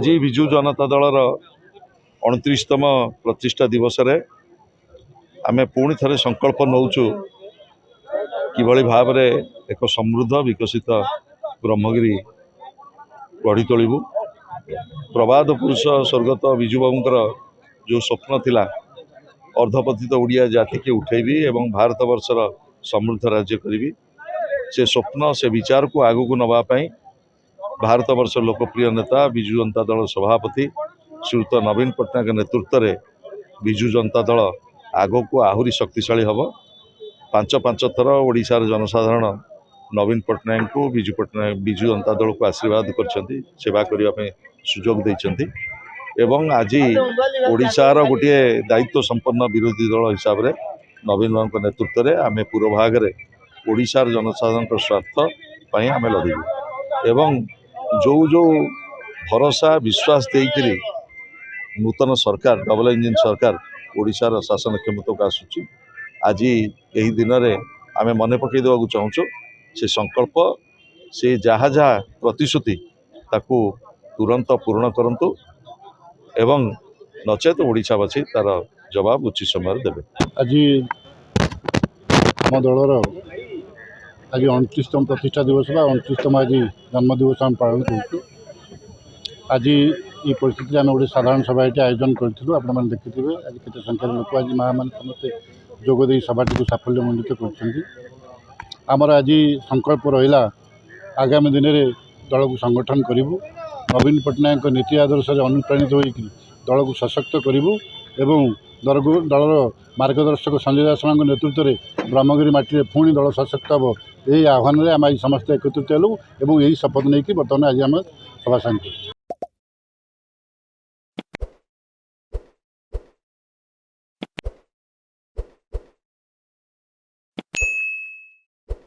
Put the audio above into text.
आज विजु जनता दलर 29तम प्रतिष्ठा दिवस आम पुणी थे संकल्प नौचु किभली भाव में एक समृद्ध विकसित ब्रह्मगिरी गढ़ी तोलू। प्रबाद पुरुष स्वर्गत विजु बाबूर जो स्वप्न थिला अर्धपतित ओडिया जाति के उठेबी एवं भारत वर्षर समृद्ध राज्य करी से स्वप्न से विचार को आगू को नवापाई भारत वर्ष लोकप्रिय नेता विजु जनता दल सभापति श्रीयुत नवीन पट्टनायक नेतृत्व में विजु जनता दल आग को आहरी शक्तिशाली हम। पांच थर ओडिशार जनसाधारण नवीन पट्टनायक को विजु जनता दल को आशीर्वाद करछंती, सेवा करने सुजोग देछंती एवं आज ओडिशार गोटे दायित्व संपन्न विरोधी दल हिसाब से नवीन बाबू नेतृत्व में आम पूर्व भाग में ओडिशार जनसाधारण स्वार्थ पाई आम लड़ू एवं जो जो भरोसा विश्वास देकर नूतन सरकार डबल इंजिन सरकार ओडिशार शासन क्षमता को आसूची आज यही दिन में आम मन पकई देवा चाहूँ से संकल्प से जहाँ जहाँ प्रतिश्रुति ताकू तुरंत पूर्ण करंतु एवं नचेत ओडिशावासी तार जवाब उचित समय देवे। आज मो दलर आज 29तम प्रतिष्ठा दिवस 29तम आज जन्मदिवस आम पालन करूँ। आज ये परिस्थिति आम गोटे साधारण सभा ये आयोजन करूँ। आपने देखिथे आज केते संख्यार लोक आज माँ मैंने समस्ते जोगदे सभाटी को साफल्यमंडित कर आज संकल्प रहा आगामी दिन में दल को संगठन करूँ। नवीन पट्टनायक नीति आदर्श अनुप्राणित होकर दल को सशक्त करूँ एवं दलर मार्गदर्शक संजय दास नेतृत्व में ब्रह्मगिरी माटी पुणी दल सशक्त हम यही आह्वान में आम आज समस्त एकत्रित हेलु और यही शपथ नहीं कि बर्तमान आज आम सभा साइन।